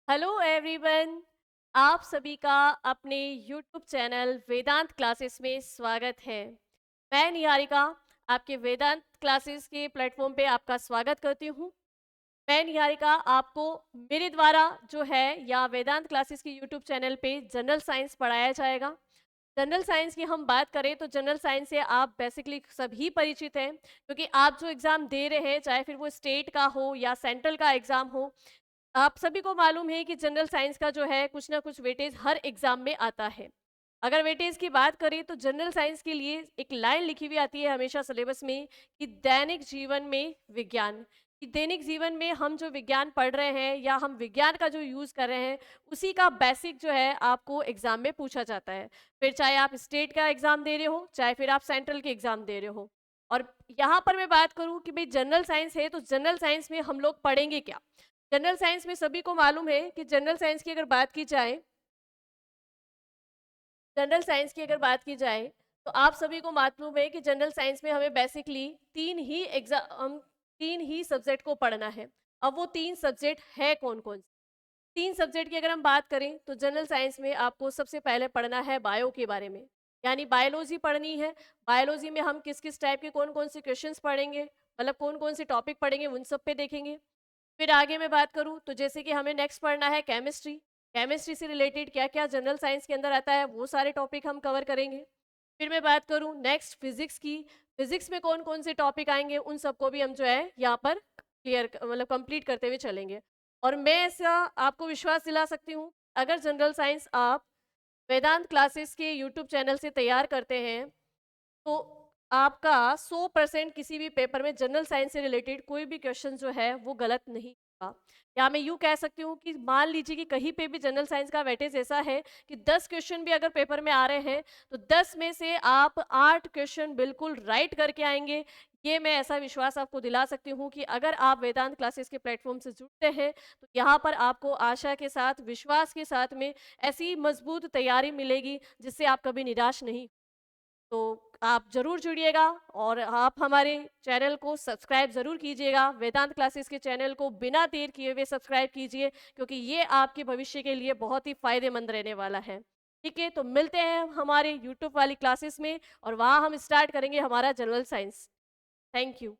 Hello everyone. आप सभी का अपने यूट्यूब चैनल वेदांत क्लासेस में स्वागत है। मैं निहारिका आपके वेदांत क्लासेस के प्लेटफॉर्म पे आपका स्वागत करती हूँ। मैं निहारिका आपको मेरे द्वारा जो है या वेदांत क्लासेस के यूट्यूब चैनल पे जनरल साइंस पढ़ाया जाएगा। जनरल साइंस की हम बात करें तो जनरल साइंस से आप बेसिकली सभी परिचित हैं, क्योंकि आप जो एग्ज़ाम दे रहे हैं, चाहे फिर वो स्टेट का हो या सेंट्रल का एग्ज़ाम हो, आप सभी को मालूम है कि जनरल साइंस का जो है कुछ ना कुछ वेटेज हर एग्जाम में आता है। अगर वेटेज की बात करें तो जनरल साइंस के लिए एक लाइन लिखी हुई आती है हमेशा सिलेबस में कि दैनिक जीवन में विज्ञान। कि दैनिक जीवन में हम जो विज्ञान पढ़ रहे हैं या हम विज्ञान का जो यूज़ कर रहे हैं, उसी का बेसिक जो है आपको एग्जाम में पूछा जाता है। फिर चाहे आप स्टेट का एग्जाम दे रहे हो, चाहे फिर आप सेंट्रल के एग्जाम दे रहे हो। और यहाँ पर मैं बात करूँ कि भाई जनरल साइंस है तो जनरल साइंस में हम लोग पढ़ेंगे क्या। जनरल साइंस में सभी को मालूम है कि जनरल साइंस की अगर बात की जाए, जनरल साइंस की अगर बात की जाए तो आप सभी को मालूम है कि जनरल साइंस में हमें बेसिकली तीन ही सब्जेक्ट को पढ़ना है। अब वो तीन सब्जेक्ट है कौन कौन से? तीन सब्जेक्ट की अगर हम बात करें तो जनरल साइंस में आपको सबसे पहले पढ़ना है बायो के बारे में, यानी बायोलॉजी पढ़नी है। बायोलॉजी में हम किस किस टाइप के कौन कौन से क्वेश्चंस पढ़ेंगे, मतलब कौन कौन से टॉपिक पढ़ेंगे, उन सब पे देखेंगे। फिर आगे मैं बात करूँ तो जैसे कि हमें नेक्स्ट पढ़ना है केमिस्ट्री। केमिस्ट्री से रिलेटेड क्या क्या जनरल साइंस के अंदर आता है वो सारे टॉपिक हम कवर करेंगे। फिर मैं बात करूँ नेक्स्ट फिजिक्स की। फिजिक्स में कौन कौन से टॉपिक आएंगे उन सबको भी हम जो है यहाँ पर क्लियर मतलब कंप्लीट करते हुए चलेंगे। और मैं ऐसा आपको विश्वास दिला सकती हूँ, अगर जनरल साइंस आप वेदांत क्लासेस के यूट्यूब चैनल से तैयार करते हैं तो आपका 100% किसी भी पेपर में जनरल साइंस से रिलेटेड कोई भी क्वेश्चन जो है वो गलत नहीं होगा। या मैं यूँ कह सकती हूँ कि मान लीजिए कि कहीं पे भी जनरल साइंस का वेटेज ऐसा है कि 10 क्वेश्चन भी अगर पेपर में आ रहे हैं तो 10 में से आप 8 क्वेश्चन बिल्कुल राइट करके आएंगे। ये मैं ऐसा विश्वास आपको दिला सकती हूँ कि अगर आप वेदांत क्लासेस के प्लेटफॉर्म से जुड़ते हैं तो यहाँ पर आपको आशा के साथ, विश्वास के साथ में ऐसी मजबूत तैयारी मिलेगी जिससे आप कभी निराश नहीं। तो आप ज़रूर जुड़िएगा और आप हमारे चैनल को सब्सक्राइब ज़रूर कीजिएगा। वेदांत क्लासेस के चैनल को बिना देर किए हुए सब्सक्राइब कीजिए, क्योंकि ये आपके भविष्य के लिए बहुत ही फ़ायदेमंद रहने वाला है। ठीक है, तो मिलते हैं हमारे यूट्यूब वाली क्लासेस में और वहाँ हम स्टार्ट करेंगे हमारा जनरल साइंस। Thank you.